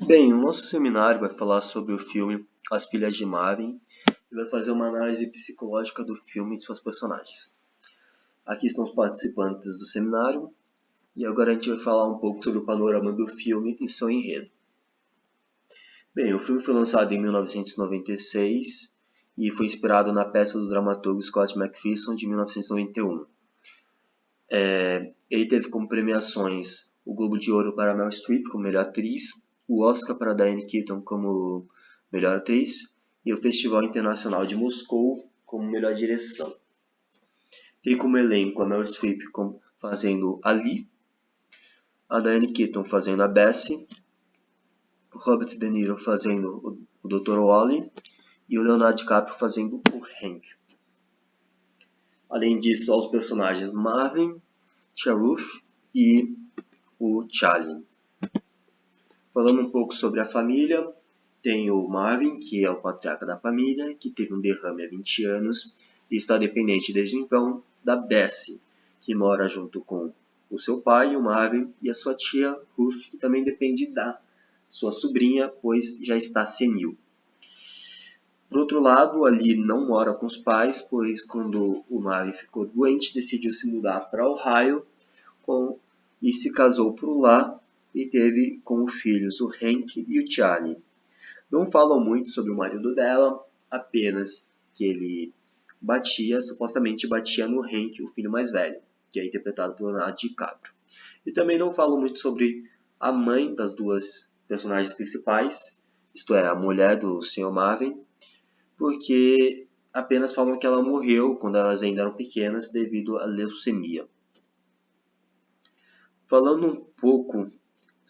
Bem, o nosso seminário vai falar sobre o filme As Filhas de Marvin e vai fazer uma análise psicológica do filme e de suas personagens. Aqui estão os participantes do seminário e agora a gente vai falar um pouco sobre o panorama do filme e seu enredo. Bem, o filme foi lançado em 1996 e foi inspirado na peça do dramaturgo Scott McPherson de 1991. Ele teve como premiações o Globo de Ouro para Meryl Streep como melhor atriz, o Oscar para Diane Keaton como melhor atriz e o Festival Internacional de Moscou como melhor direção. Tem como elenco a Meryl Streep fazendo a Lee, a Diane Keaton fazendo a Bessie, o Robert De Niro fazendo o Dr. Wally e o Leonardo DiCaprio fazendo o Hank. Além disso, há os personagens Marvin, Tia Ruth e o Charlie. Falando um pouco sobre a família, tem o Marvin, que é o patriarca da família, que teve um derrame há 20 anos e está dependente desde então da Bessie, que mora junto com o seu pai, o Marvin, e a sua tia Ruth, que também depende da sua sobrinha, pois já está senil. Por outro lado, ali não mora com os pais, pois quando o Marvin ficou doente, decidiu se mudar para Ohio e se casou por lá e teve como filhos o Hank e o Charlie. Não falam muito sobre o marido dela, apenas que ele supostamente batia no Hank, o filho mais velho, que é interpretado por Leonardo DiCaprio. E também não falam muito sobre a mãe das duas personagens principais, isto é, a mulher do Sr. Marvin, porque apenas falam que ela morreu quando elas ainda eram pequenas devido à leucemia. Falando um pouco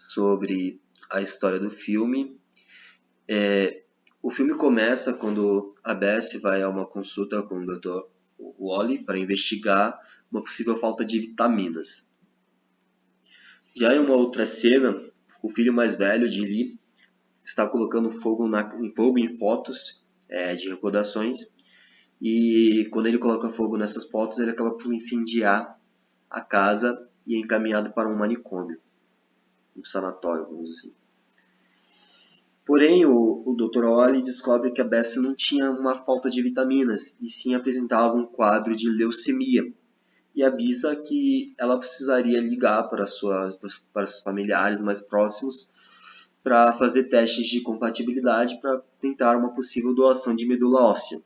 sobre a história do filme, o filme começa quando a Bessie vai a uma consulta com o Dr. Wally para investigar uma possível falta de vitaminas. Já em uma outra cena, o filho mais velho de Lee está colocando fogo em fotos de recordações e quando ele coloca fogo nessas fotos ele acaba por incendiar a casa e é encaminhado para um manicômio, um sanatório, vamos dizer assim. Porém, o Dr. Wally descobre que a Bessie não tinha uma falta de vitaminas, e sim apresentava um quadro de leucemia, e avisa que ela precisaria ligar para seus familiares mais próximos para fazer testes de compatibilidade para tentar uma possível doação de medula óssea.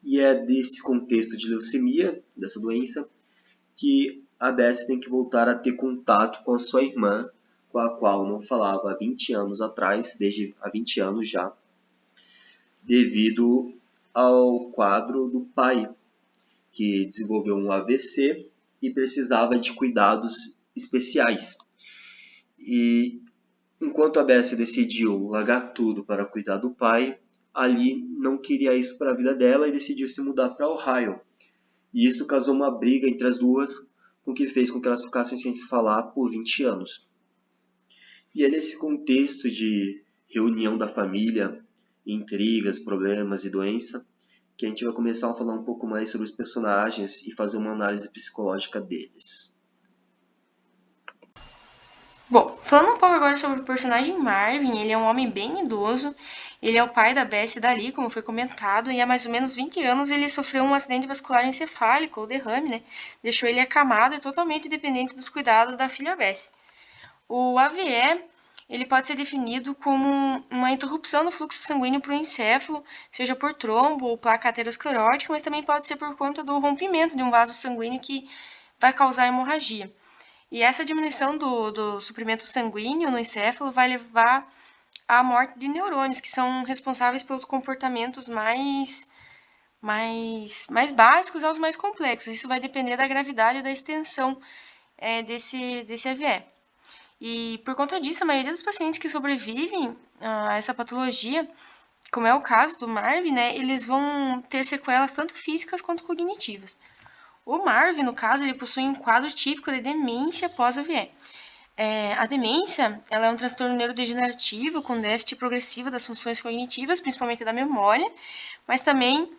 E é desse contexto de leucemia, dessa doença, que a Bessie tem que voltar a ter contato com a sua irmã, com a qual não falava há 20 anos atrás, desde há 20 anos já, devido ao quadro do pai, que desenvolveu um AVC e precisava de cuidados especiais. E enquanto a Bessie decidiu largar tudo para cuidar do pai, Ali não queria isso para a vida dela e decidiu se mudar para Ohio. E isso causou uma briga entre as duas, o que fez com que elas ficassem sem se falar por 20 anos. E é nesse contexto de reunião da família, intrigas, problemas e doença, que a gente vai começar a falar um pouco mais sobre os personagens e fazer uma análise psicológica deles. Bom, falando um pouco agora sobre o personagem Marvin, ele é um homem bem idoso, ele é o pai da Bessie e da Lee, como foi comentado, e há mais ou menos 20 anos ele sofreu um acidente vascular encefálico, ou derrame, né? Deixou ele acamado e totalmente dependente dos cuidados da filha Bessie. O AVE, ele pode ser definido como uma interrupção no fluxo sanguíneo para o encéfalo, seja por trombo ou placa aterosclerótica, mas também pode ser por conta do rompimento de um vaso sanguíneo que vai causar hemorragia. E essa diminuição do suprimento sanguíneo no encéfalo vai levar à morte de neurônios, que são responsáveis pelos comportamentos mais básicos aos mais complexos. Isso vai depender da gravidade e da extensão desse AVE. E por conta disso, a maioria dos pacientes que sobrevivem a essa patologia, como é o caso do Marvin, né, eles vão ter sequelas tanto físicas quanto cognitivas. O Marvin, no caso, ele possui um quadro típico de demência pós-AVE. A demência, ela é um transtorno neurodegenerativo com déficit progressivo das funções cognitivas, principalmente da memória, mas também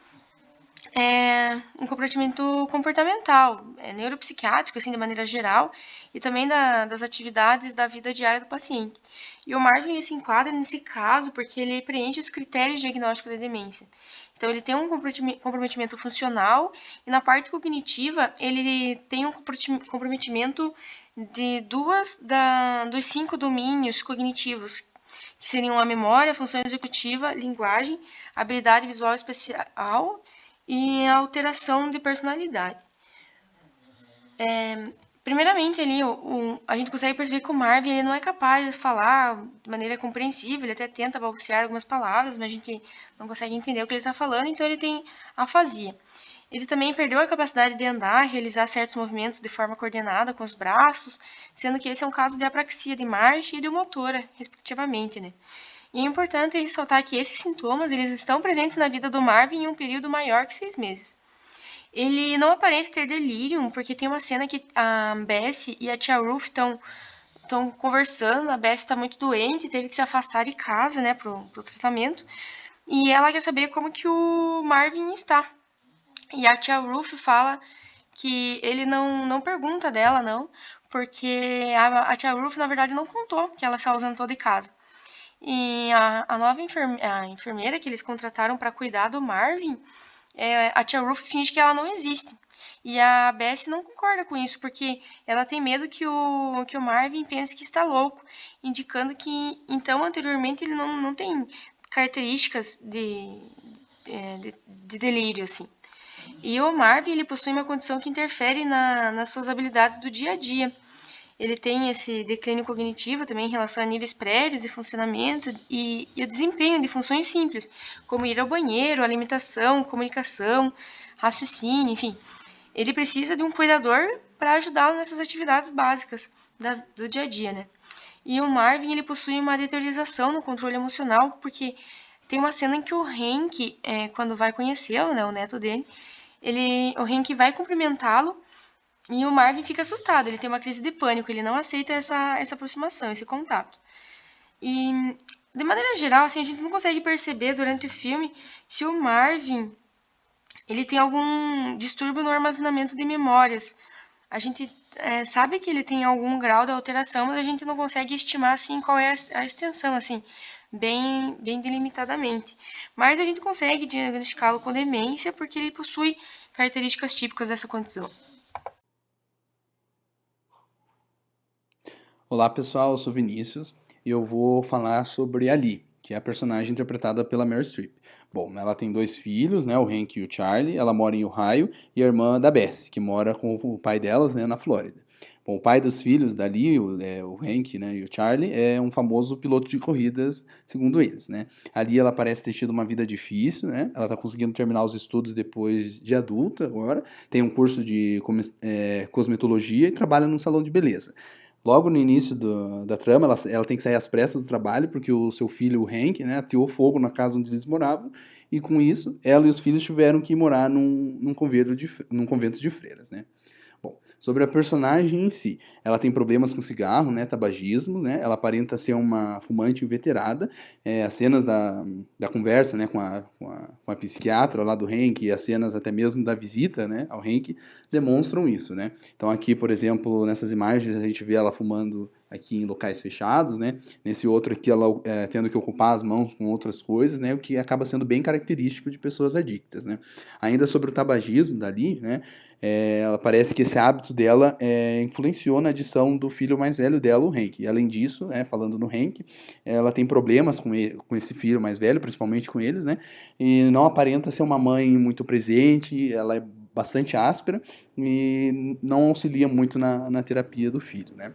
um comprometimento comportamental, neuropsiquiátrico, assim, de maneira geral, e também das atividades da vida diária do paciente. E o Marvin ele se enquadra nesse caso porque ele preenche os critérios de diagnóstico da demência. Então, ele tem um comprometimento funcional e na parte cognitiva ele tem um comprometimento de dos 5 domínios cognitivos, que seriam a memória, a função executiva, linguagem, habilidade visual especial e a alteração de personalidade. Primeiramente, ali, a gente consegue perceber que o Marvin ele não é capaz de falar de maneira compreensível, ele até tenta balbuciar algumas palavras, mas a gente não consegue entender o que ele está falando, então ele tem afasia. Ele também perdeu a capacidade de andar, realizar certos movimentos de forma coordenada com os braços, sendo que esse é um caso de apraxia de marcha e de motora, respectivamente, né? E é importante ressaltar que esses sintomas eles estão presentes na vida do Marvin em um período maior que 6 meses. Ele não aparenta ter delírio, porque tem uma cena que a Bessie e a tia Ruth estão conversando, a Bessie está muito doente, teve que se afastar de casa, né, pro tratamento, e ela quer saber como que o Marvin está. E a tia Ruth fala que ele não pergunta dela, não, porque a tia Ruth, na verdade, não contou que ela se ausentou de casa. E a nova enfermeira que eles contrataram para cuidar do Marvin, a tia Ruth finge que ela não existe. E a Bessie não concorda com isso, porque ela tem medo que o Marvin pense que está louco, indicando que, então, anteriormente ele não tem características de delírio, assim. E o Marvin, ele possui uma condição que interfere nas suas habilidades do dia a dia. Ele tem esse declínio cognitivo também em relação a níveis prévios de funcionamento e o desempenho de funções simples, como ir ao banheiro, alimentação, comunicação, raciocínio, enfim. Ele precisa de um cuidador para ajudá-lo nessas atividades básicas do dia a dia, né? E o Marvin, ele possui uma deteriorização no controle emocional, porque tem uma cena em que o Hank, quando vai conhecê-lo, né, o neto dele, o Hank vai cumprimentá-lo e o Marvin fica assustado, ele tem uma crise de pânico, ele não aceita essa aproximação, esse contato. E, de maneira geral, assim, a gente não consegue perceber durante o filme se o Marvin ele tem algum distúrbio no armazenamento de memórias. A gente sabe que ele tem algum grau de alteração, mas a gente não consegue estimar assim qual é a extensão, assim, bem delimitadamente. Mas a gente consegue diagnosticá-lo com demência porque ele possui características típicas dessa condição. Olá pessoal, eu sou Vinícius e eu vou falar sobre a Lee, que é a personagem interpretada pela Meryl Streep. Bom, ela tem 2 filhos, né, o Hank e o Charlie, ela mora em Ohio, e a irmã da Bessie, que mora com o pai delas, né, na Flórida. Bom, o pai dos filhos da Lee, o Hank, né, e o Charlie, é um famoso piloto de corridas, segundo eles, né. A Lee, ela parece ter tido uma vida difícil, né, ela tá conseguindo terminar os estudos depois de adulta agora, tem um curso de cosmetologia e trabalha num salão de beleza. Logo no início da trama, ela tem que sair às pressas do trabalho, porque o seu filho, o Hank, né, ateou fogo na casa onde eles moravam, e com isso, ela e os filhos tiveram que morar num convento de freiras, né. Bom, sobre a personagem em si, ela tem problemas com cigarro, né, tabagismo, né, ela aparenta ser uma fumante inveterada, as cenas da conversa, né, com a psiquiatra lá do Hank, e as cenas até mesmo da visita, né, ao Hank, demonstram isso, né. Então aqui, por exemplo, nessas imagens a gente vê ela fumando aqui em locais fechados, né, nesse outro aqui ela tendo que ocupar as mãos com outras coisas, né, o que acaba sendo bem característico de pessoas adictas, né. Ainda sobre o tabagismo dali, né, ela parece que esse hábito dela influenciou na adição do filho mais velho dela, o Hank. E além disso, falando no Hank, ela tem problemas com esse filho mais velho, principalmente com eles, né? E não aparenta ser uma mãe muito presente, ela é bastante áspera e não auxilia muito na terapia do filho, né?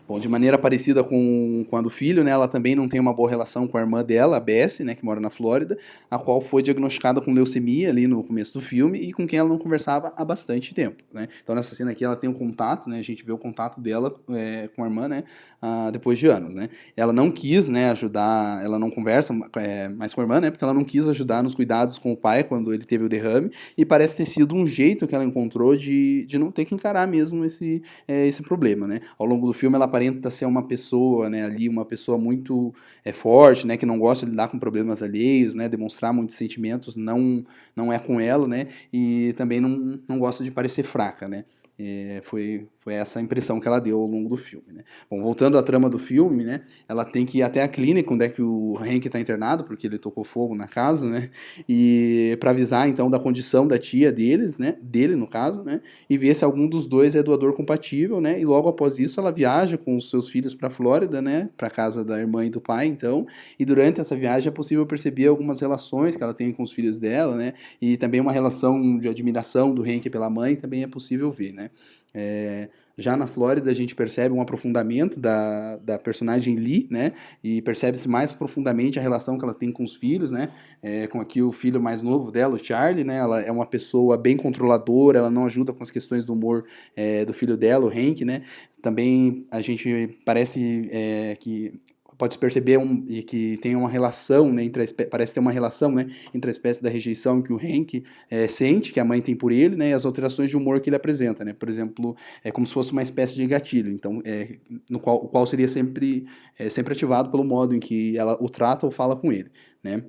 Bom, de maneira parecida com a do filho, né, ela também não tem uma boa relação com a irmã dela, a Bessie, né, que mora na Flórida, a qual foi diagnosticada com leucemia ali no começo do filme e com quem ela não conversava há bastante tempo, né. Então nessa cena aqui ela tem um contato, né, a gente vê o contato dela com a irmã, né, depois de anos, né. Ela não quis, né, ajudar, ela não conversa mais com a irmã, né, porque ela não quis ajudar nos cuidados com o pai quando ele teve o derrame e parece ter sido um jeito que ela encontrou de não ter que encarar mesmo esse problema, né. Ao longo do filme ela aparenta ser uma pessoa, né, ali, uma pessoa muito forte, né, que não gosta de lidar com problemas alheios, né, demonstrar muitos sentimentos não é com ela, né, e também não gosta de parecer fraca, né. Foi essa a impressão que ela deu ao longo do filme, né? Bom, voltando à trama do filme, né? Ela tem que ir até a clínica onde é que o Hank está internado, porque ele tocou fogo na casa, né? E para avisar, então, da condição da tia deles, né? Dele, no caso, né? E ver se algum dos dois é doador compatível, né? E logo após isso, ela viaja com os seus filhos para a Flórida, né? Para casa da irmã e do pai, então. E durante essa viagem é possível perceber algumas relações que ela tem com os filhos dela, né? E também uma relação de admiração do Hank pela mãe também é possível ver, né? Já na Flórida a gente percebe um aprofundamento da personagem Lee, né? E percebe-se mais profundamente a relação que ela tem com os filhos, né? Com aqui o filho mais novo dela, o Charlie, né? Ela é uma pessoa bem controladora, ela não ajuda com as questões do humor do filho dela, o Hank, né? Também a gente parece que pode perceber que tem uma relação, né, parece ter uma relação, né, entre a espécie da rejeição que o Hank sente, que a mãe tem por ele, né, e as alterações de humor que ele apresenta, né, por exemplo, é como se fosse uma espécie de gatilho, então, o qual seria sempre ativado pelo modo em que ela o trata ou fala com ele, né.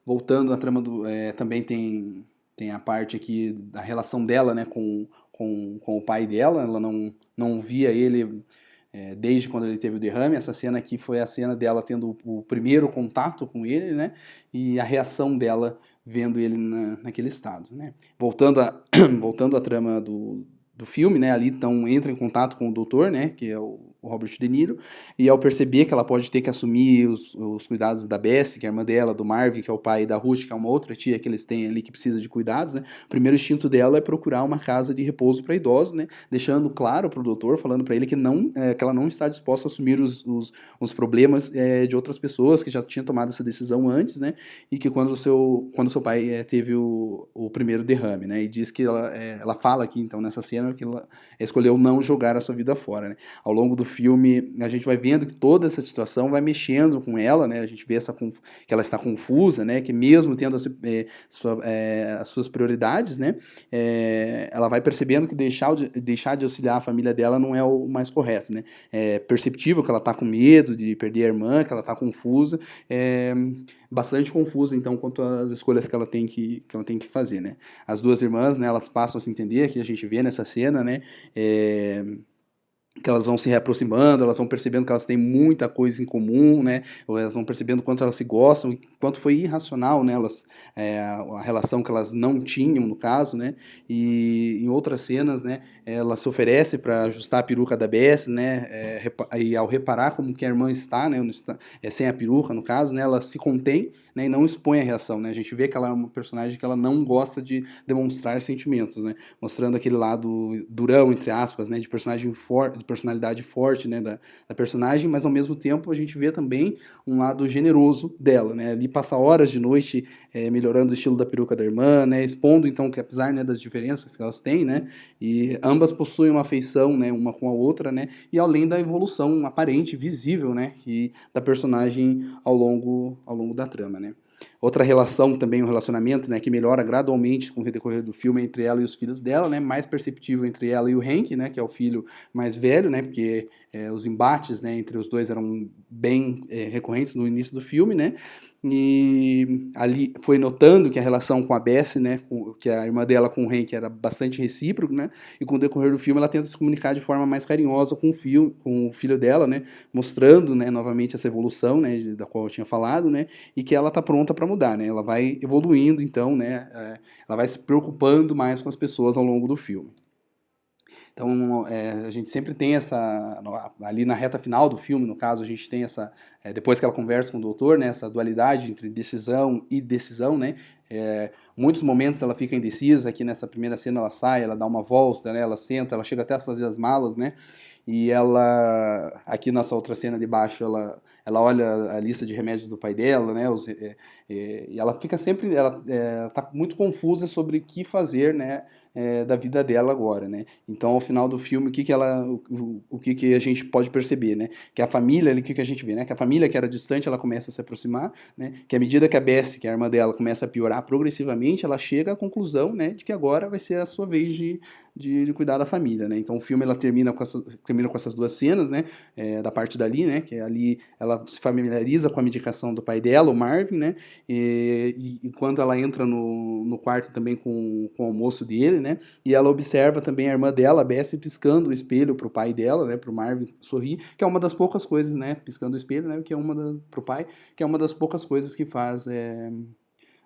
Voltando à trama também tem a parte aqui da relação dela, né, com o pai dela, ela não via ele desde quando ele teve o derrame. Essa cena aqui foi a cena dela tendo o primeiro contato com ele, né? E a reação dela vendo ele naquele estado, né? Voltando à trama do filme, né? Ali então entra em contato com o doutor, né? Que é o Robert De Niro, e ao perceber que ela pode ter que assumir os cuidados da Bessie, que é a irmã dela, do Marvin, que é o pai da Ruth, que é uma outra tia que eles têm ali que precisa de cuidados, né? O primeiro instinto dela é procurar uma casa de repouso para idosos, né? Deixando claro para o doutor, falando para ele que ela não está disposta a assumir os problemas de outras pessoas que já tinham tomado essa decisão antes, né? E que quando seu pai teve o primeiro derrame, né? E diz que ela fala aqui, então, nessa cena, que ela escolheu não jogar a sua vida fora, né? Ao longo do filme, a gente vai vendo que toda essa situação vai mexendo com ela, né? A gente vê que ela está confusa, né? Que mesmo tendo as suas prioridades, né? Ela vai percebendo que deixar de auxiliar a família dela não é o mais correto, né? É perceptível que ela está com medo de perder a irmã, que ela está confusa, bastante confusa, então, quanto às escolhas que ela tem que fazer, né? As duas irmãs, né? Elas passam a se entender, que a gente vê nessa cena, né? Que elas vão se reaproximando, elas vão percebendo que elas têm muita coisa em comum, né? Ou elas vão percebendo quanto elas se gostam, quanto foi irracional nelas, a relação que elas não tinham, no caso, né? E em outras cenas, né? Ela se oferece para ajustar a peruca da Bess, né? E ao reparar como que a irmã está, né? Sem a peruca, no caso, né? Ela se contém, né, e não expõe a reação, né? A gente vê que ela é uma personagem que ela não gosta de demonstrar sentimentos, né? Mostrando aquele lado durão, entre aspas, né? De personalidade forte, né? Da personagem, mas ao mesmo tempo a gente vê também um lado generoso dela, né? Ali passa horas de noite melhorando o estilo da peruca da irmã, né? Expondo, então, que apesar, né, das diferenças que elas têm, né? E ambas possuem uma afeição, né? Uma com a outra, né? E além da evolução aparente, visível, né? Da personagem ao longo da trama, né? Outra relação também, um relacionamento, né, que melhora gradualmente com o decorrer do filme entre ela e os filhos dela, né, mais perceptível entre ela e o Hank, né, que é o filho mais velho, né, porque os embates, né, entre os dois eram bem recorrentes no início do filme, né, e ali foi notando que a relação com a Bessie, né, que a irmã dela com o Hank era bastante recíproca, né, e com o decorrer do filme ela tenta se comunicar de forma mais carinhosa com o filho dela, né, mostrando, né, novamente essa evolução, né, da qual eu tinha falado, né, e que ela está pronta para mudar, né, ela vai evoluindo, então, né, ela vai se preocupando mais com as pessoas ao longo do filme. Então, a gente sempre tem ali na reta final do filme, no caso, a gente tem depois que ela conversa com o doutor, né, essa dualidade entre decisão e decisão, né, muitos momentos ela fica indecisa, aqui nessa primeira cena ela sai, ela dá uma volta, né, ela senta, ela chega até a fazer as malas, né, e ela, aqui nessa outra cena de baixo, ela olha a lista de remédios do pai dela, né, e ela fica sempre, ela tá muito confusa sobre o que fazer, né, da vida dela agora, né? Então, ao final do filme, o que a gente pode perceber, né? Que a família, o que a gente vê, né? Que a família que era distante, ela começa a se aproximar, né? Que à medida que a Bessie, que é a irmã dela, começa a piorar progressivamente, ela chega à conclusão, né, de que agora vai ser a sua vez de cuidar da família, né? Então o filme ela termina com essas duas cenas, né, da parte dali, né, que ali ela se familiariza com a medicação do pai dela, o Marvin, né, e enquanto ela entra no quarto também com o almoço dele, né, e ela observa também a irmã dela, a Bessie, piscando o espelho pro pai dela, né, pro Marvin sorrir, que é uma das poucas coisas, né, piscando o espelho, né, que é pro pai, que é uma das poucas coisas que faz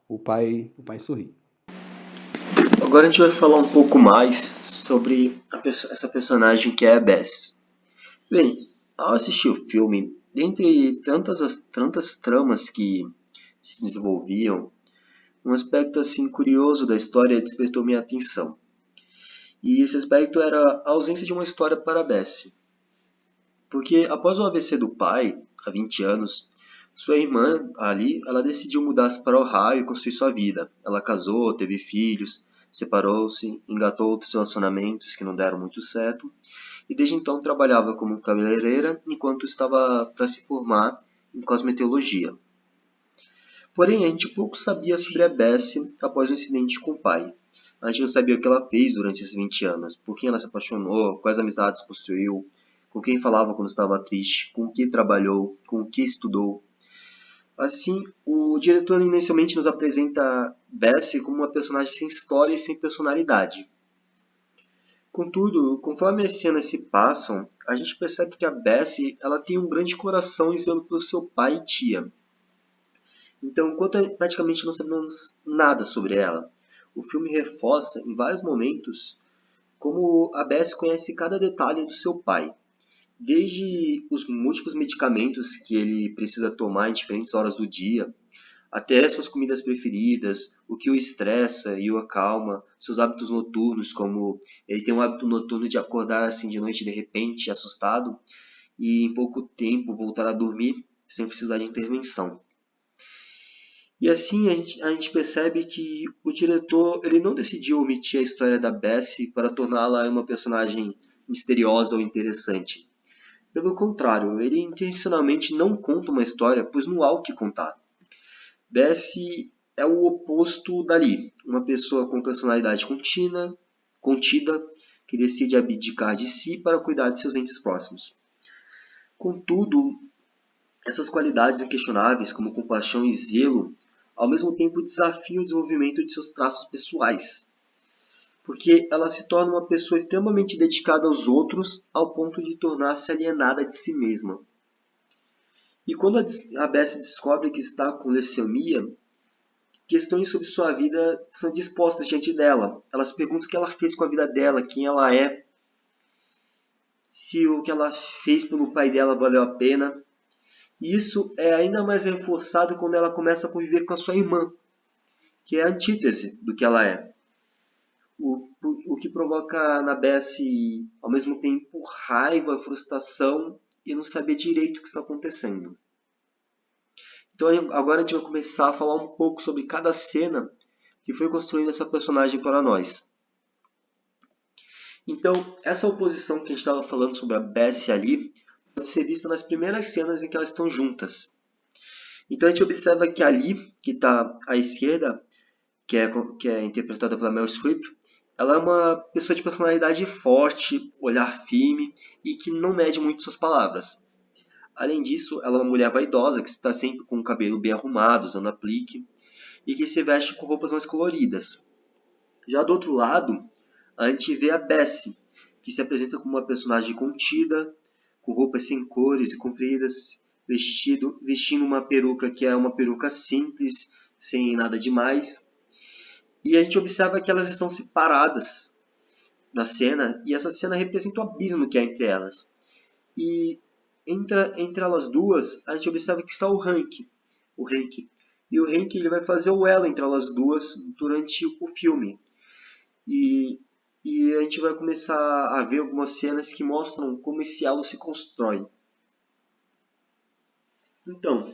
o pai sorrir. Agora a gente vai falar um pouco mais sobre essa personagem que é a Bess. Bem, ao assistir o filme, dentre tantas tramas que se desenvolviam, um aspecto assim curioso da história despertou minha atenção. E esse aspecto era a ausência de uma história para a Bess. Porque após o AVC do pai, há 20 anos, sua irmã, Ali, ela decidiu mudar-se para Ohio e construir sua vida. Ela casou, teve filhos, separou-se, engatou outros relacionamentos que não deram muito certo, e desde então trabalhava como cabeleireira enquanto estava para se formar em cosmetologia. Porém, a gente pouco sabia sobre a Bessie após o incidente com o pai. A gente não sabia o que ela fez durante esses 20 anos, por quem ela se apaixonou, quais amizades construiu, com quem falava quando estava triste, com o que trabalhou, com o que estudou. Assim, o diretor inicialmente nos apresenta Bessie como uma personagem sem história e sem personalidade. Contudo, conforme as cenas se passam, a gente percebe que a Bessie ela tem um grande coração e zelo pelo seu pai e tia. Então, enquanto praticamente não sabemos nada sobre ela, o filme reforça em vários momentos como a Bessie conhece cada detalhe do seu pai. Desde os múltiplos medicamentos que ele precisa tomar em diferentes horas do dia, até suas comidas preferidas, o que o estressa e o acalma, seus hábitos noturnos, como ele tem um hábito noturno de acordar assim de noite de repente, assustado, e em pouco tempo voltar a dormir sem precisar de intervenção. E assim a gente percebe que o diretor ele não decidiu omitir a história da Bessie para torná-la uma personagem misteriosa ou interessante. Pelo contrário, ele intencionalmente não conta uma história, pois não há o que contar. Bessie é o oposto dali, uma pessoa com personalidade contida, que decide abdicar de si para cuidar de seus entes próximos. Contudo, essas qualidades inquestionáveis, como compaixão e zelo, ao mesmo tempo desafiam o desenvolvimento de seus traços pessoais, porque ela se torna uma pessoa extremamente dedicada aos outros ao ponto de tornar-se alienada de si mesma. E quando a Bessie descobre que está com leucemia, questões sobre sua vida são dispostas diante dela. Ela se pergunta o que ela fez com a vida dela, quem ela é, se o que ela fez pelo pai dela valeu a pena. E isso é ainda mais reforçado quando ela começa a conviver com a sua irmã, que é a antítese do que ela é. O que provoca na Bessie, ao mesmo tempo, raiva, frustração e não saber direito o que está acontecendo. Então agora a gente vai começar a falar um pouco sobre cada cena que foi construindo essa personagem para nós. Então, essa oposição que a gente estava falando sobre a Bessie ali pode ser vista nas primeiras cenas em que elas estão juntas. Então a gente observa que Ali, que está à esquerda, que é interpretada pela Meryl Streep, ela é uma pessoa de personalidade forte, olhar firme e que não mede muito suas palavras. Além disso, ela é uma mulher vaidosa, que está sempre com o cabelo bem arrumado, usando aplique, e que se veste com roupas mais coloridas. Já do outro lado, a gente vê a Bessie, que se apresenta como uma personagem contida, com roupas sem cores e compridas, vestindo uma peruca que é uma peruca simples, sem nada demais. E a gente observa que elas estão separadas na cena, e essa cena representa o abismo que há entre elas. E entre elas duas, a gente observa que está o Hank. E o Hank ele vai fazer o elo entre elas duas durante o filme. E a gente vai começar a ver algumas cenas que mostram como esse elo se constrói. Então,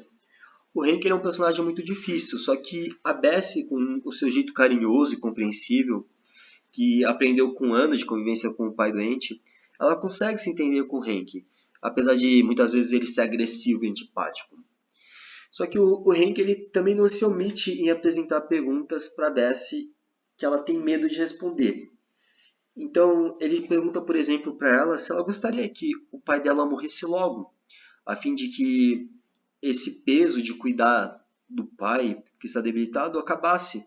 o Hank é um personagem muito difícil, só que a Bessie, com o seu jeito carinhoso e compreensível, que aprendeu com anos de convivência com o pai doente, ela consegue se entender com o Hank, apesar de muitas vezes ele ser agressivo e antipático. Só que o Hank ele também não se omite em apresentar perguntas para Bessie que ela tem medo de responder. Então ele pergunta, por exemplo, para ela se ela gostaria que o pai dela morresse logo, a fim de que esse peso de cuidar do pai que está debilitado acabasse.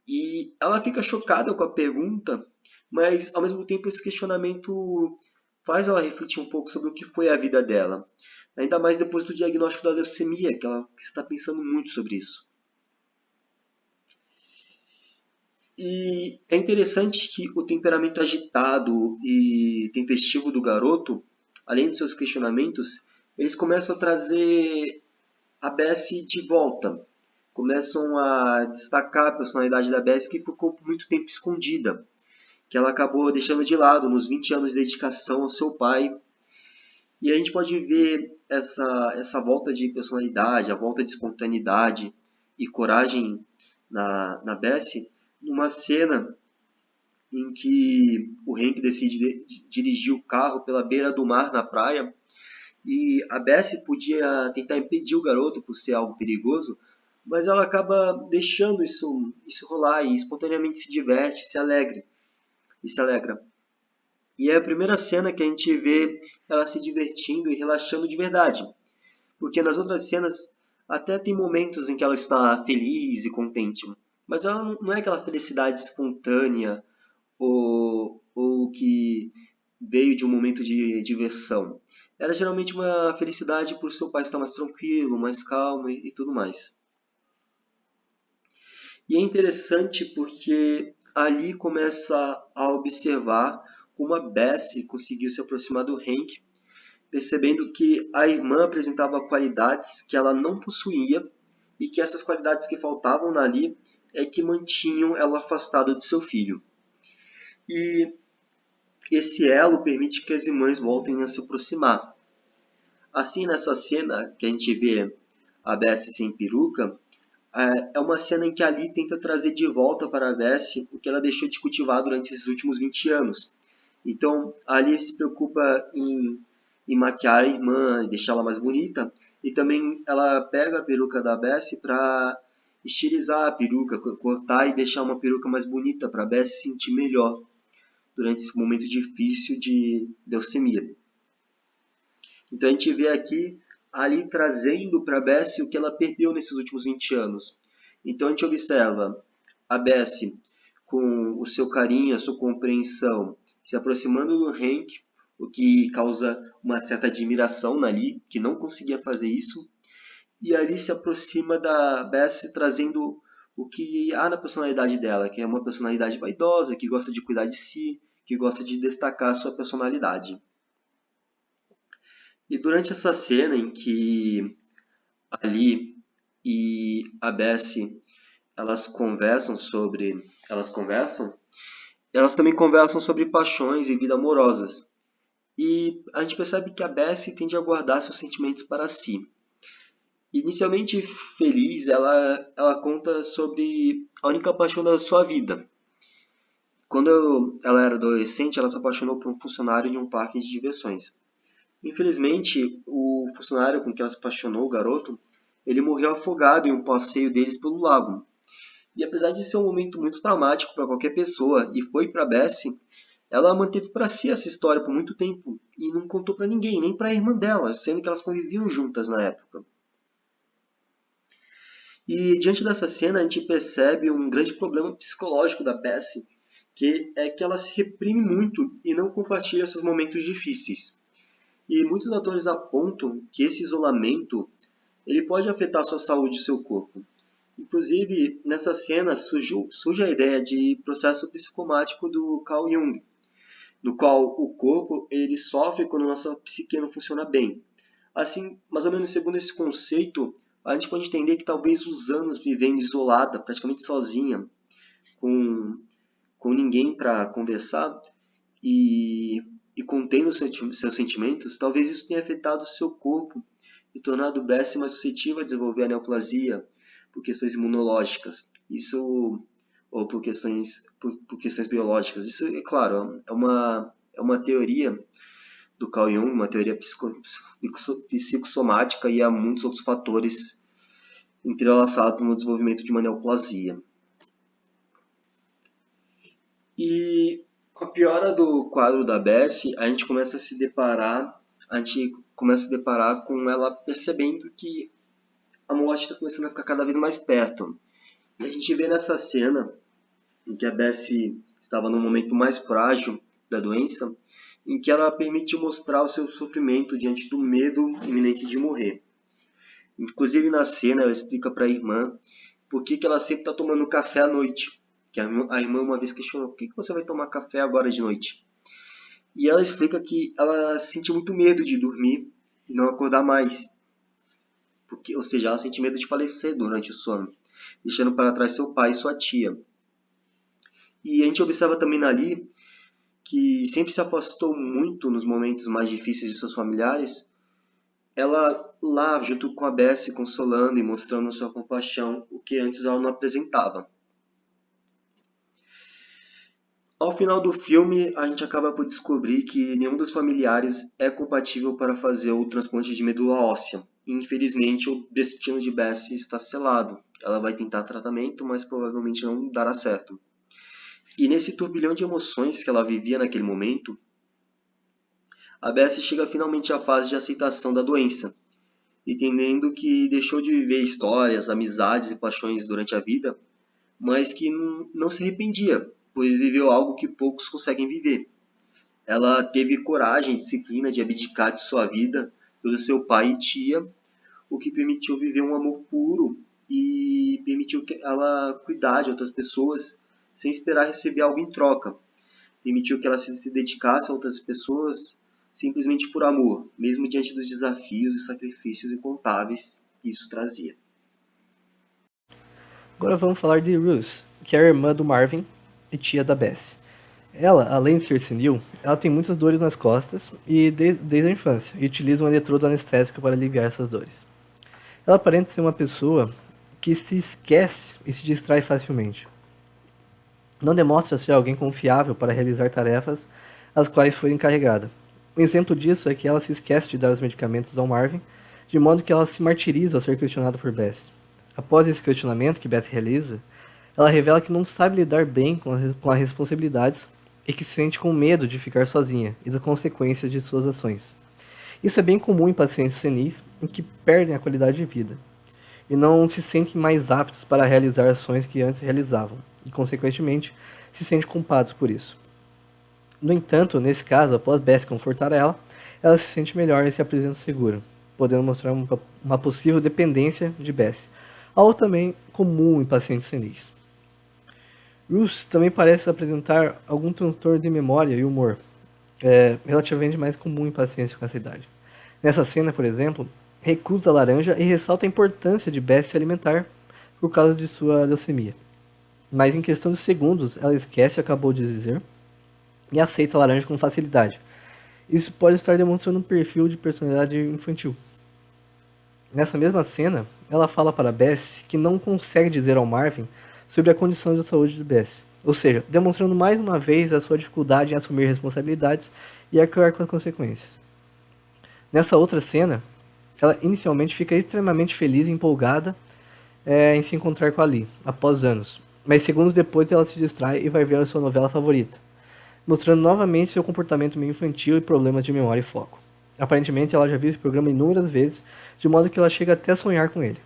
E ela fica chocada com a pergunta, mas ao mesmo tempo esse questionamento faz ela refletir um pouco sobre o que foi a vida dela. Ainda mais depois do diagnóstico da leucemia, que ela está pensando muito sobre isso. E é interessante que o temperamento agitado e tempestivo do garoto, além dos seus questionamentos, eles começam a trazer a Bessie de volta. Começam a destacar a personalidade da Bessie que ficou por muito tempo escondida, que ela acabou deixando de lado nos 20 anos de dedicação ao seu pai. E a gente pode ver essa volta de personalidade, a volta de espontaneidade e coragem na Bessie, numa cena em que o Hank decide dirigir o carro pela beira do mar na praia e a Bessie podia tentar impedir o garoto por ser algo perigoso, mas ela acaba deixando isso rolar e espontaneamente se diverte, se alegra. E é a primeira cena que a gente vê ela se divertindo e relaxando de verdade, porque nas outras cenas até tem momentos em que ela está feliz e contente, mas ela não é aquela felicidade espontânea ou que veio de um momento de diversão. Era geralmente uma felicidade por seu pai estar mais tranquilo, mais calmo e tudo mais. E é interessante porque ali começa a observar como a Bessie conseguiu se aproximar do Hank, percebendo que a irmã apresentava qualidades que ela não possuía e que essas qualidades que faltavam ali é que mantinham ela afastada do seu filho. E esse elo permite que as irmãs voltem a se aproximar. Assim, nessa cena que a gente vê a Bessie sem peruca, é uma cena em que a Lee tenta trazer de volta para a Bessie o que ela deixou de cultivar durante esses últimos 20 anos. Então, a Lee se preocupa em maquiar a irmã, deixá-la mais bonita, e também ela pega a peruca da Bessie para estilizar a peruca, cortar e deixar uma peruca mais bonita para a Bessie se sentir melhor durante esse momento difícil de leucemia. Então a gente vê aqui ali trazendo para a Bessie o que ela perdeu nesses últimos 20 anos. Então a gente observa a Bessie com o seu carinho, a sua compreensão, se aproximando do Hank, o que causa uma certa admiração na Lee, que não conseguia fazer isso. E ali se aproxima da Bessie trazendo o que há na personalidade dela, que é uma personalidade vaidosa, que gosta de cuidar de si, que gosta de destacar a sua personalidade. E durante essa cena em que a Lee e a Bessie elas também conversam sobre paixões e vida amorosas. E a gente percebe que a Bessie tende a guardar seus sentimentos para si. Inicialmente feliz, ela conta sobre a única paixão da sua vida. Quando ela era adolescente, ela se apaixonou por um funcionário de um parque de diversões. Infelizmente, o funcionário com quem ela se apaixonou, o garoto, ele morreu afogado em um passeio deles pelo lago. E apesar de ser um momento muito traumático para qualquer pessoa, e foi para Bessie, ela manteve para si essa história por muito tempo e não contou para ninguém, nem para a irmã dela, sendo que elas conviviam juntas na época. E diante dessa cena a gente percebe um grande problema psicológico da Bessie, que é que ela se reprime muito e não compartilha seus momentos difíceis. E muitos autores apontam que esse isolamento ele pode afetar a sua saúde e seu corpo. Inclusive, nessa cena surge a ideia de processo psicomático do Carl Jung, no qual o corpo ele sofre quando nossa psique não funciona bem. Assim, mais ou menos segundo esse conceito, a gente pode entender que talvez os anos vivendo isolada, praticamente sozinha, com ninguém para conversar e contendo seus sentimentos, talvez isso tenha afetado o seu corpo e tornado o Bessie mais suscetível a desenvolver a neoplasia por questões imunológicas. Isso ou por questões biológicas. Isso, é claro, é uma teoria, do Carl Jung, uma teoria psicossomática, e há muitos outros fatores entrelaçados no desenvolvimento de uma neoplasia. E com a piora do quadro da Bessie, a gente começa a se deparar com ela percebendo que a morte está começando a ficar cada vez mais perto. E a gente vê nessa cena em que a Bessie estava no momento mais frágil da doença, em que ela permite mostrar o seu sofrimento diante do medo iminente de morrer. Inclusive na cena ela explica para a irmã por que ela sempre está tomando café à noite. Que a irmã uma vez questionou: por que você vai tomar café agora de noite? E ela explica que ela sente muito medo de dormir e não acordar mais. Ou seja, ela sente medo de falecer durante o sono, deixando para trás seu pai e sua tia. E a gente observa também ali que sempre se afastou muito nos momentos mais difíceis de seus familiares, ela lá junto com a Bessie, consolando e mostrando sua compaixão, o que antes ela não apresentava. Ao final do filme, a gente acaba por descobrir que nenhum dos familiares é compatível para fazer o transplante de medula óssea. E, infelizmente, o destino de Bessie está selado. Ela vai tentar tratamento, mas provavelmente não dará certo. E nesse turbilhão de emoções que ela vivia naquele momento, a Bessie chega finalmente à fase de aceitação da doença, entendendo que deixou de viver histórias, amizades e paixões durante a vida, mas que não se arrependia, pois viveu algo que poucos conseguem viver. Ela teve coragem e disciplina de abdicar de sua vida pelo seu pai e tia, o que permitiu viver um amor puro e permitiu que ela cuidar de outras pessoas sem esperar receber algo em troca. Permitiu que ela se dedicasse a outras pessoas simplesmente por amor, mesmo diante dos desafios e sacrifícios incontáveis que isso trazia. Agora vamos falar de Ruth, que é a irmã do Marvin e tia da Bessie. Ela, além de ser senil, ela tem muitas dores nas costas e desde a infância, e utiliza um eletrodo anestésico para aliviar essas dores. Ela aparenta ser uma pessoa que se esquece e se distrai facilmente. Não demonstra ser alguém confiável para realizar tarefas às quais foi encarregada. Um exemplo disso é que ela se esquece de dar os medicamentos ao Marvin, de modo que ela se martiriza ao ser questionada por Bessie. Após esse questionamento que Beth realiza, ela revela que não sabe lidar bem com as responsabilidades e que se sente com medo de ficar sozinha e das consequências de suas ações. Isso é bem comum em pacientes senis em que perdem a qualidade de vida e não se sentem mais aptos para realizar ações que antes realizavam e, consequentemente, se sentem culpados por isso. No entanto, nesse caso, após Beth confortar ela se sente melhor e se apresenta segura, podendo mostrar uma possível dependência de Beth, algo também comum em pacientes senis. Ruth também parece apresentar algum transtorno de memória e humor, relativamente mais comum em pacientes com essa idade. Nessa cena, por exemplo, recusa a laranja e ressalta a importância de Beth se alimentar por causa de sua leucemia. Mas em questão de segundos, ela esquece o que acabou de dizer e aceita a laranja com facilidade. Isso pode estar demonstrando um perfil de personalidade infantil. Nessa mesma cena, ela fala para Beth que não consegue dizer ao Marvin sobre a condição de saúde de Beth, ou seja, demonstrando mais uma vez a sua dificuldade em assumir responsabilidades e arcar com as consequências. Nessa outra cena, ela inicialmente fica extremamente feliz e empolgada em se encontrar com a Lee, após anos, mas segundos depois ela se distrai e vai ver a sua novela favorita, mostrando novamente seu comportamento meio infantil e problemas de memória e foco. Aparentemente ela já viu esse programa inúmeras vezes, de modo que ela chega até a sonhar com ele.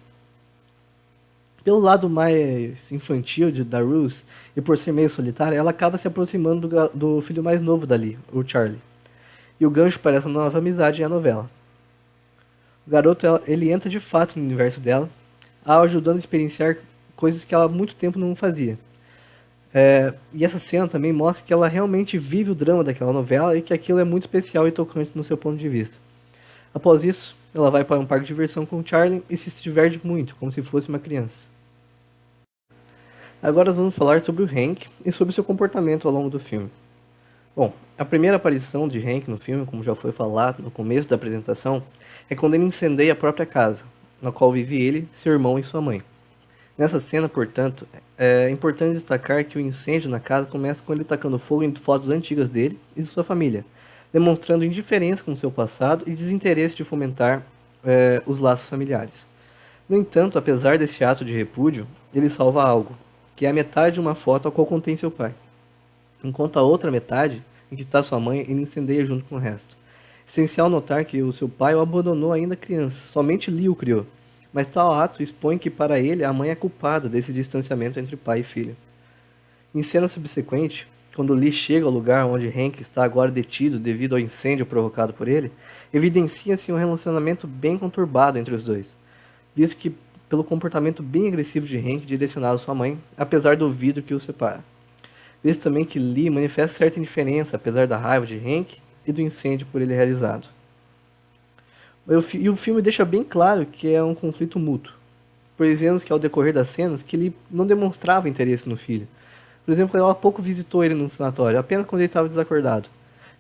Pelo lado mais infantil da Ruth, e por ser meio solitária, ela acaba se aproximando do filho mais novo dali, o Charlie. E o gancho para essa nova amizade é a novela. O garoto ele entra de fato no universo dela, a ajudando a experienciar coisas que ela há muito tempo não fazia. E essa cena também mostra que ela realmente vive o drama daquela novela e que aquilo é muito especial e tocante no seu ponto de vista. Após isso, ela vai para um parque de diversão com o Charlie e se diverte muito, como se fosse uma criança. Agora vamos falar sobre o Hank e sobre seu comportamento ao longo do filme. Bom, a primeira aparição de Hank no filme, como já foi falado no começo da apresentação, é quando ele incendeia a própria casa, na qual vive ele, seu irmão e sua mãe. Nessa cena, portanto, é importante destacar que o incêndio na casa começa com ele tacando fogo em fotos antigas dele e de sua família, demonstrando indiferença com seu passado e desinteresse de fomentar os laços familiares. No entanto, apesar desse ato de repúdio, ele salva algo, que é a metade de uma foto a qual contém seu pai, enquanto a outra metade, em que está sua mãe, ele incendeia junto com o resto. Essencial notar que o seu pai o abandonou ainda criança, somente Lee o criou, mas tal ato expõe que para ele a mãe é culpada desse distanciamento entre pai e filha. Em cena subsequente, quando Lee chega ao lugar onde Hank está agora detido devido ao incêndio provocado por ele, evidencia-se um relacionamento bem conturbado entre os dois, visto que pelo comportamento bem agressivo de Hank direcionado à sua mãe, apesar do vidro que o separa. Visto também que Lee manifesta certa indiferença, apesar da raiva de Hank e do incêndio por ele realizado. E o filme deixa bem claro que é um conflito mútuo, pois vemos que ao decorrer das cenas que Lee não demonstrava interesse no filho. Por exemplo, ela pouco visitou ele no sanatório, apenas quando ele estava desacordado.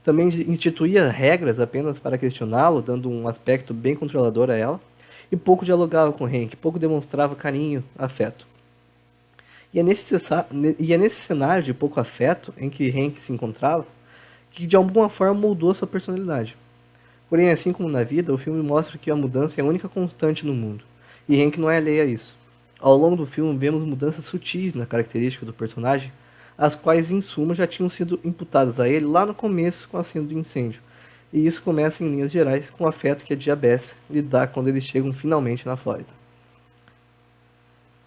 Também instituía regras apenas para questioná-lo, dando um aspecto bem controlador a ela, e pouco dialogava com Hank, pouco demonstrava carinho, afeto. E é nesse cenário de pouco afeto em que Hank se encontrava, que de alguma forma moldou sua personalidade. Porém, assim como na vida, o filme mostra que a mudança é a única constante no mundo, e Hank não é alheio a isso. Ao longo do filme, vemos mudanças sutis na característica do personagem, as quais, em suma, já tinham sido imputadas a ele lá no começo com a cena do incêndio. E isso começa, em linhas gerais, com o afeto que a tia Bess lhe dá quando eles chegam finalmente na Flórida.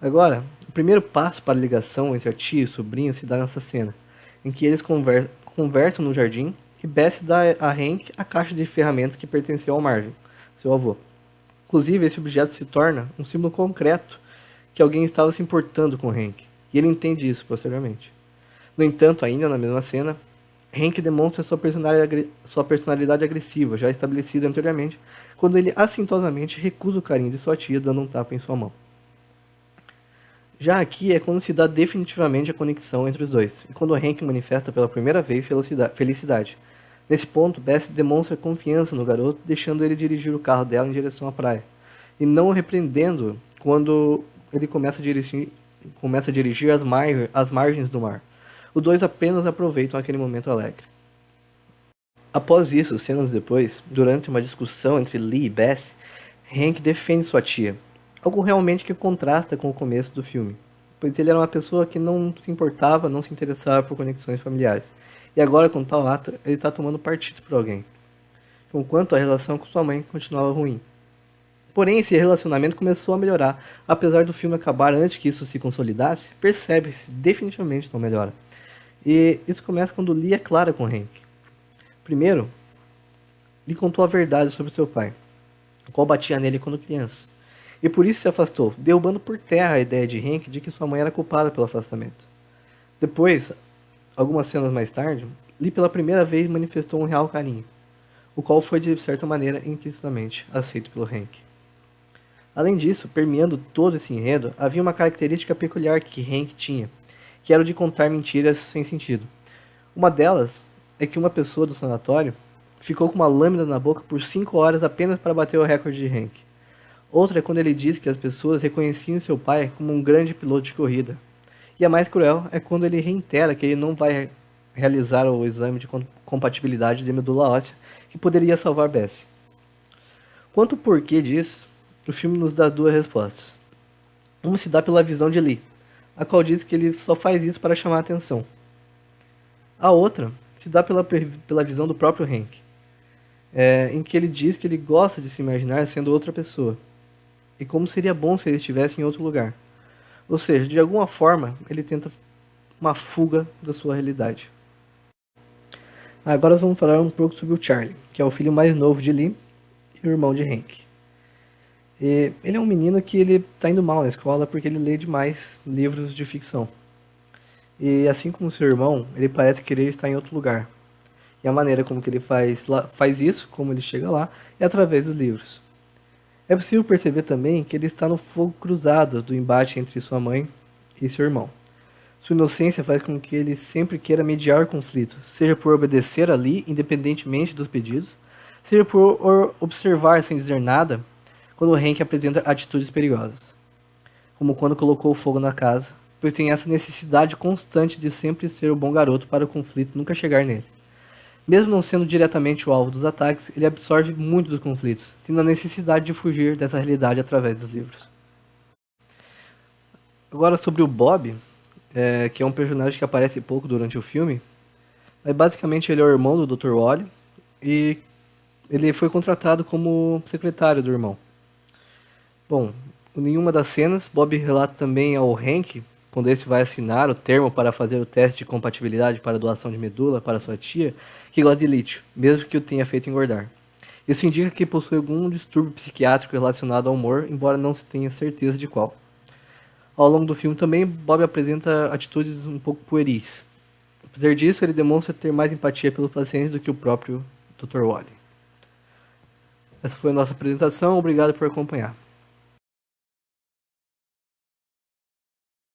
Agora, o primeiro passo para a ligação entre a tia e o sobrinho se dá nessa cena, em que eles conversam no jardim e Bess dá a Hank a caixa de ferramentas que pertenceu ao Marvin, seu avô. Inclusive, esse objeto se torna um símbolo concreto que alguém estava se importando com Hank, e ele entende isso posteriormente. No entanto, ainda na mesma cena, Hank demonstra sua personalidade agressiva, já estabelecida anteriormente, quando ele assintosamente recusa o carinho de sua tia, dando um tapa em sua mão. Já aqui é quando se dá definitivamente a conexão entre os dois, e quando Hank manifesta pela primeira vez felicidade. Nesse ponto, Bess demonstra confiança no garoto, deixando ele dirigir o carro dela em direção à praia, e não o repreendendo quando ele começa a dirigir às margens do mar. Os dois apenas aproveitam aquele momento alegre. Após isso, cenas depois, durante uma discussão entre Lee e Bess, Hank defende sua tia, algo realmente que contrasta com o começo do filme, pois ele era uma pessoa que não se importava, não se interessava por conexões familiares, e agora com tal ato ele está tomando partido por alguém, enquanto a relação com sua mãe continuava ruim. Porém, esse relacionamento começou a melhorar, apesar do filme acabar antes que isso se consolidasse, percebe-se definitivamente não melhora. E isso começa quando Lee é clara com Hank. Primeiro, Lee contou a verdade sobre seu pai, o qual batia nele quando criança, e por isso se afastou, derrubando por terra a ideia de Hank de que sua mãe era culpada pelo afastamento. Depois, algumas cenas mais tarde, Lee pela primeira vez manifestou um real carinho, o qual foi de certa maneira implicitamente aceito pelo Hank. Além disso, permeando todo esse enredo, havia uma característica peculiar que Hank tinha, que era o de contar mentiras sem sentido. Uma delas é que uma pessoa do sanatório ficou com uma lâmina na boca por 5 horas apenas para bater o recorde de Hank. Outra é quando ele diz que as pessoas reconheciam seu pai como um grande piloto de corrida. E a mais cruel é quando ele reitera que ele não vai realizar o exame de compatibilidade de medula óssea que poderia salvar Bessie. Quanto ao porquê disso, o filme nos dá duas respostas. Uma se dá pela visão de Lee, a qual diz que ele só faz isso para chamar a atenção. A outra se dá pela visão do próprio Hank, em que ele diz que ele gosta de se imaginar sendo outra pessoa, e como seria bom se ele estivesse em outro lugar. Ou seja, de alguma forma, ele tenta uma fuga da sua realidade. Agora vamos falar um pouco sobre o Charlie, que é o filho mais novo de Lee e o irmão de Hank. E ele é um menino que ele está indo mal na escola porque ele lê demais livros de ficção. E assim como seu irmão, ele parece querer estar em outro lugar. E a maneira como que ele faz isso, como ele chega lá, é através dos livros. É possível perceber também que ele está no fogo cruzado do embate entre sua mãe e seu irmão. Sua inocência faz com que ele sempre queira mediar conflitos, seja por obedecer a Lee, independentemente dos pedidos, seja por observar sem dizer nada, quando Hank apresenta atitudes perigosas, como quando colocou fogo na casa, pois tem essa necessidade constante de sempre ser o bom garoto para o conflito nunca chegar nele. Mesmo não sendo diretamente o alvo dos ataques, ele absorve muito dos conflitos, tendo a necessidade de fugir dessa realidade através dos livros. Agora sobre o Bob, que é um personagem que aparece pouco durante o filme, mas basicamente ele é o irmão do Dr. Wily e ele foi contratado como secretário do irmão. Bom, em uma das cenas, Bob relata também ao Hank, quando este vai assinar o termo para fazer o teste de compatibilidade para a doação de medula para sua tia, que gosta de lítio, mesmo que o tenha feito engordar. Isso indica que possui algum distúrbio psiquiátrico relacionado ao humor, embora não se tenha certeza de qual. Ao longo do filme também, Bob apresenta atitudes um pouco pueris. Apesar disso, ele demonstra ter mais empatia pelos pacientes do que o próprio Dr. Wily. Essa foi a nossa apresentação, obrigado por acompanhar.